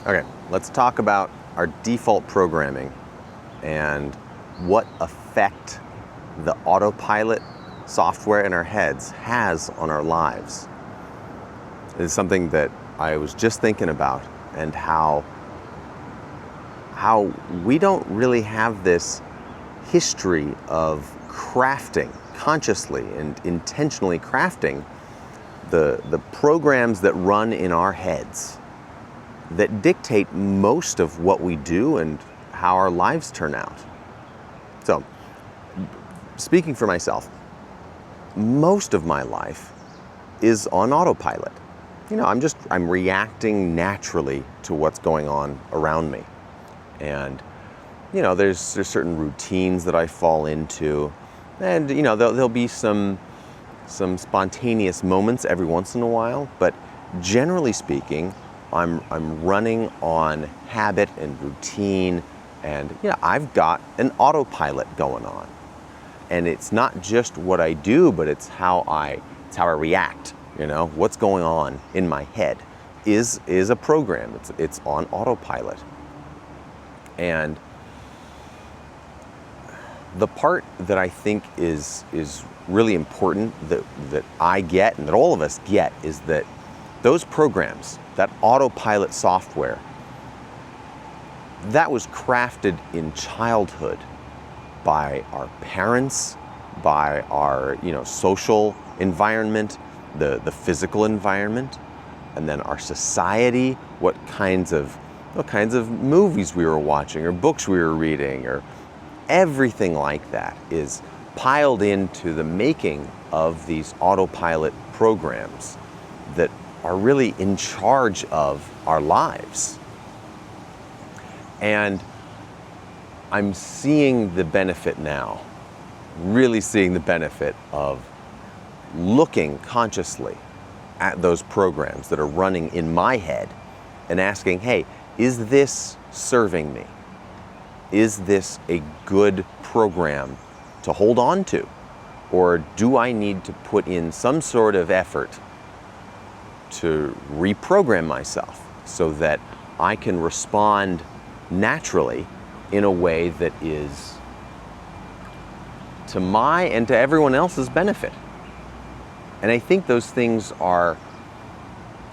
Okay, let's talk about our default programming and what effect the autopilot software in our heads has on our lives. It's something that I was just thinking about, and how we don't really have this history of crafting, consciously and intentionally crafting the programs that run in our heads that dictate most of what we do and how our lives turn out. So, speaking for myself, most of my life is on autopilot. I'm reacting naturally to what's going on around me. And, there's certain routines that I fall into. And, there'll be some spontaneous moments every once in a while. But generally speaking, I'm running on habit and routine. And, I've got an autopilot going on. And it's not just what I do, but it's how I react. What's going on in my head is a program. It's on autopilot. And the part that I think is really important that I get and that all of us get is that those programs, that autopilot software, that was crafted in childhood by our parents, by our social environment, the physical environment, and then our society, what kinds of movies we were watching or books we were reading, or everything like that is piled into the making of these autopilot programs that are really in charge of our lives. And I'm seeing the benefit now, really seeing the benefit of looking consciously at those programs that are running in my head and asking, hey, is this serving me? Is this a good program to hold on to? Or do I need to put in some sort of effort to reprogram myself so that I can respond naturally in a way that is to my and to everyone else's benefit? And I think those things are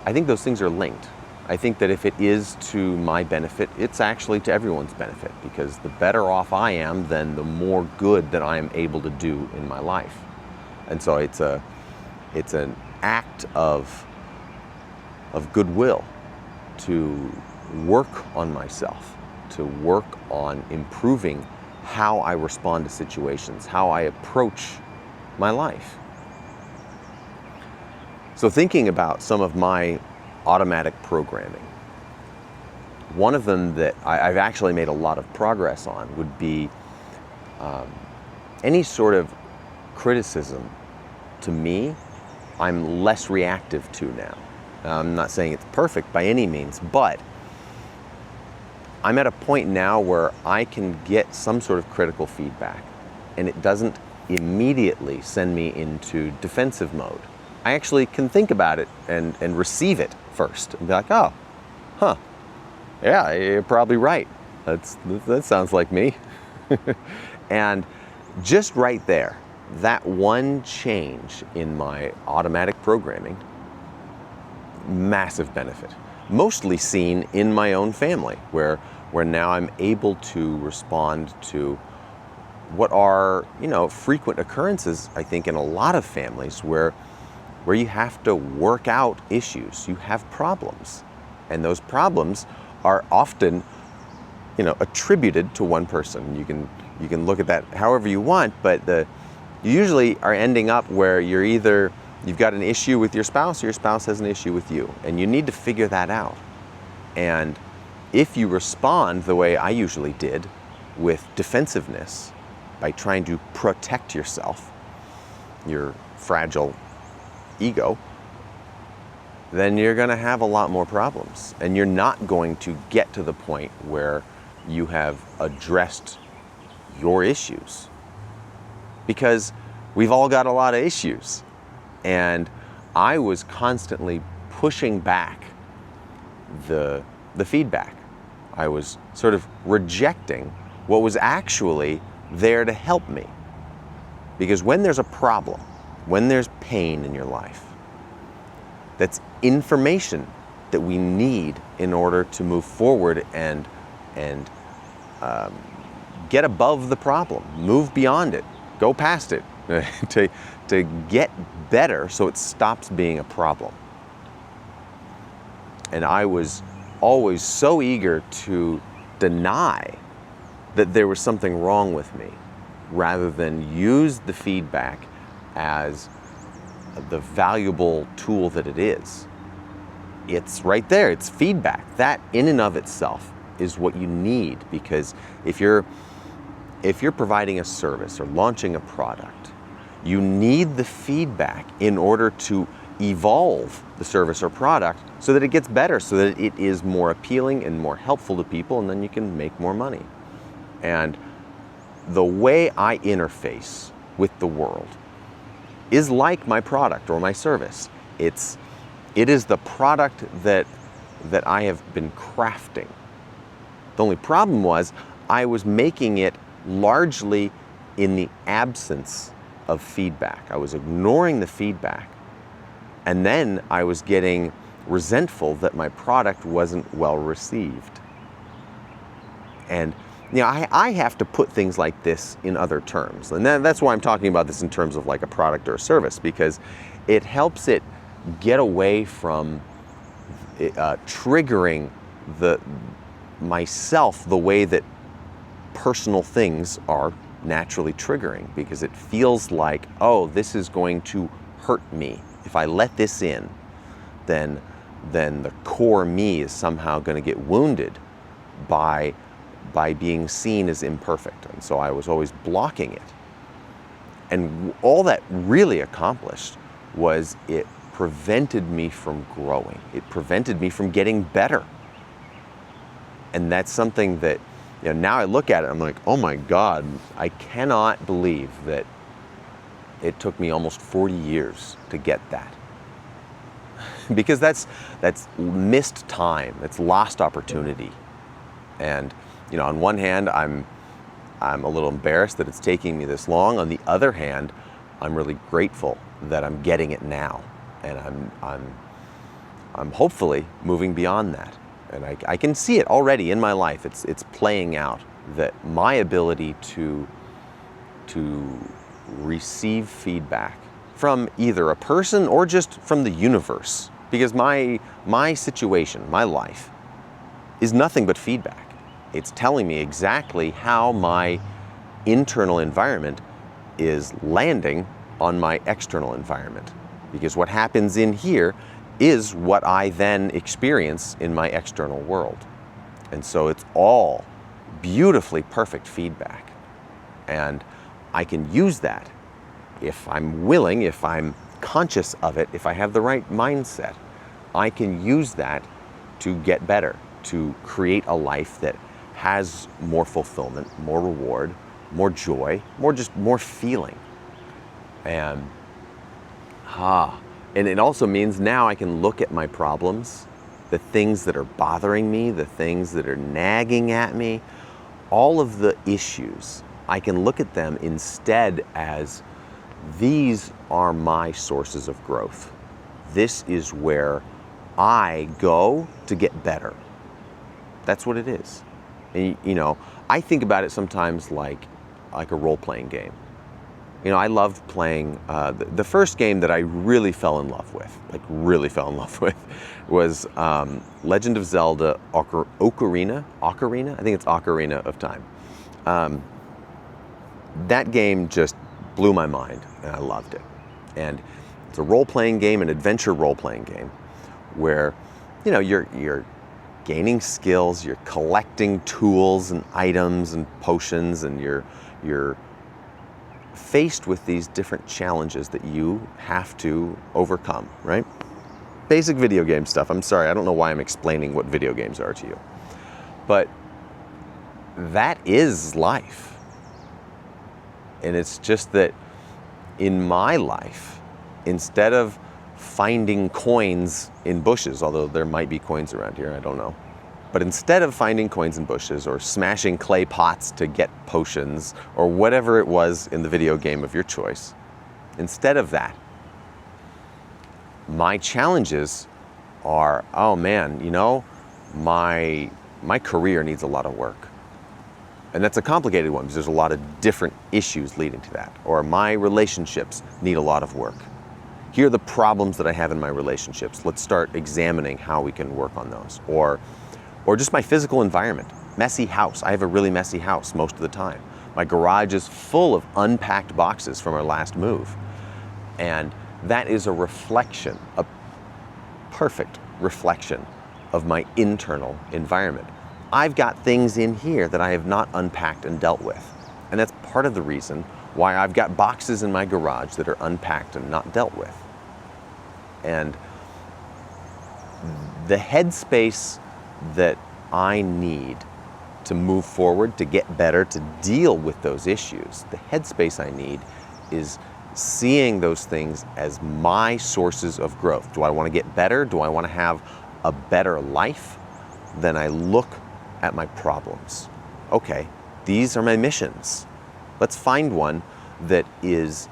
linked. I think that if it is to my benefit, it's actually to everyone's benefit, because the better off I am, then the more good that I am able to do in my life. And so it's an act of goodwill to work on myself, to work on improving how I respond to situations, how I approach my life. So thinking about some of my automatic programming, one of them that I've actually made a lot of progress on would be any sort of criticism to me, I'm less reactive to now. I'm not saying it's perfect by any means, but I'm at a point now where I can get some sort of critical feedback and it doesn't immediately send me into defensive mode. I actually can think about it and receive it first and be like, oh, yeah, you're probably right. That sounds like me. And just right there, that one change in my automatic programming, massive benefit. Mostly seen in my own family, where now I'm able to respond to what are, frequent occurrences, I think, in a lot of families where you have to work out issues. You have problems. And those problems are often, attributed to one person. You can look at that however you want, but you usually are ending up where you've got an issue with your spouse, or your spouse has an issue with you, and you need to figure that out. And if you respond the way I usually did, with defensiveness, by trying to protect yourself, your fragile ego, then you're going to have a lot more problems. And you're not going to get to the point where you have addressed your issues. Because we've all got a lot of issues. And I was constantly pushing back the the feedback. I was sort of rejecting what was actually there to help me. Because when there's a problem, when there's pain in your life, that's information that we need in order to move forward and get above the problem, move beyond it, go past it, to get better so it stops being a problem. And I was always so eager to deny that there was something wrong with me, rather than use the feedback as the valuable tool that it is. It's right there, it's feedback. That in and of itself is what you need, because if you're providing a service or launching a product, you need the feedback in order to evolve the service or product so that it gets better, so that it is more appealing and more helpful to people, and then you can make more money. And the way I interface with the world is like my product or my service. It is the product that I have been crafting. The only problem was I was making it largely in the absence of feedback. I was ignoring the feedback, and then I was getting resentful that my product wasn't well received. And I have to put things like this in other terms, and that's why I'm talking about this in terms of like a product or a service, because it helps it get away from triggering myself the way that personal things are naturally triggering, because it feels like, oh, this is going to hurt me. If I let this in, then the core me is somehow going to get wounded by being seen as imperfect. And so I was always blocking it. And all that really accomplished was it prevented me from growing. It prevented me from getting better. And that's something that, now I look at it, I'm like, oh my God, I cannot believe that it took me almost 40 years to get that. Because that's missed time, that's lost opportunity. And on one hand, I'm a little embarrassed that it's taking me this long. On the other hand, I'm really grateful that I'm getting it now, and I'm hopefully moving beyond that. And I can see it already in my life. It's playing out, that my ability to receive feedback from either a person or just from the universe, because my situation, my life, is nothing but feedback. It's telling me exactly how my internal environment is landing on my external environment. Because what happens in here is what I then experience in my external world. And so it's all beautifully perfect feedback. And I can use that if I'm willing, if I'm conscious of it, if I have the right mindset. I can use that to get better, to create a life that has more fulfillment, more reward, more joy, more feeling. And it also means now I can look at my problems, the things that are bothering me, the things that are nagging at me, all of the issues. I can look at them instead as, these are my sources of growth. This is where I go to get better. That's what it is. And, I think about it sometimes like a role-playing game. I loved playing, the first game that I really fell in love with, was Legend of Zelda Ocarina? I think it's Ocarina of Time. That game just blew my mind, and I loved it. And it's a role-playing game, an adventure role-playing game, where, you're gaining skills, you're collecting tools and items and potions, and you're faced with these different challenges that you have to overcome, right? Basic video game stuff. I'm sorry, I don't know why I'm explaining what video games are to you. But that is life. And it's just that in my life, instead of finding coins in bushes, although there might be coins around here, I don't know. But instead of finding coins in bushes or smashing clay pots to get potions or whatever it was in the video game of your choice, instead of that, my challenges are, oh man, you know, my career needs a lot of work. And that's a complicated one because there's a lot of different issues leading to that. Or my relationships need a lot of work. Here are the problems that I have in my relationships. Let's start examining how we can work on those. Or just my physical environment. Messy house. I have a really messy house most of the time. My garage is full of unpacked boxes from our last move. And that is a reflection, a perfect reflection of my internal environment. I've got things in here that I have not unpacked and dealt with. And that's part of the reason why I've got boxes in my garage that are unpacked and not dealt with. And the headspace that I need to move forward, to get better, to deal with those issues, the headspace I need is seeing those things as my sources of growth. Do I want to get better? Do I want to have a better life? Then I look at my problems. Okay, these are my missions. Let's find one that is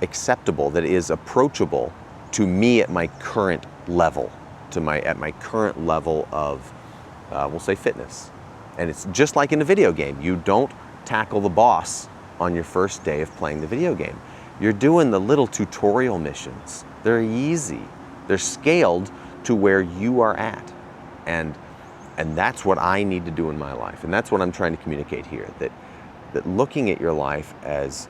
acceptable, that is approachable to me at my current level, at my current level of, we'll say, fitness. And it's just like in a video game. You don't tackle the boss on your first day of playing the video game. You're doing the little tutorial missions. They're easy. They're scaled to where you are at. And that's what I need to do in my life. And that's what I'm trying to communicate here, that looking at your life as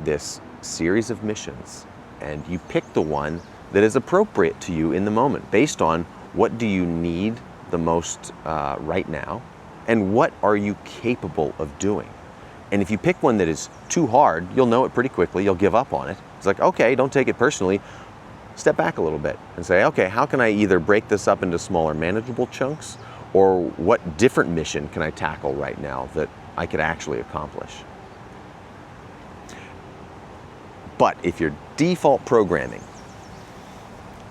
this series of missions, and you pick the one that is appropriate to you in the moment, based on what do you need the most right now, and what are you capable of doing. And if you pick one that is too hard, you'll know it pretty quickly, you'll give up on it. It's like, okay, don't take it personally. Step back a little bit and say, okay, how can I either break this up into smaller manageable chunks, or what different mission can I tackle right now that I could actually accomplish? But if your default programming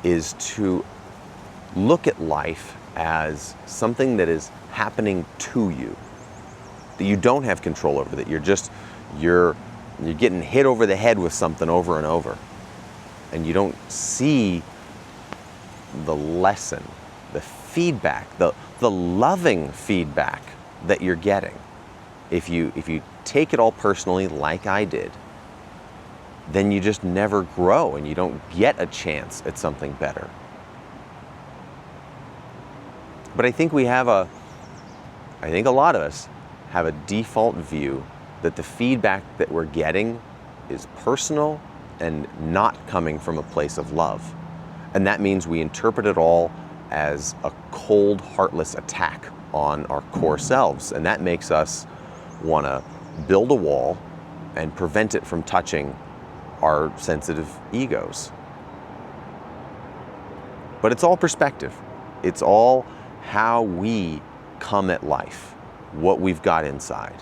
is to look at life as something that is happening to you, that you don't have control over, that you're getting hit over the head with something over and over, and you don't see the lesson, the feedback, the loving feedback that you're getting. If you take it all personally, like I did, then you just never grow and you don't get a chance at something better. But I think a lot of us have a default view that the feedback that we're getting is personal and not coming from a place of love. And that means we interpret it all as a cold, heartless attack on our core selves. And that makes us want to build a wall and prevent it from touching our sensitive egos. But it's all perspective. It's all how we come at life, what we've got inside.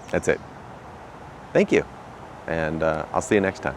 That's it. Thank you. And I'll see you next time.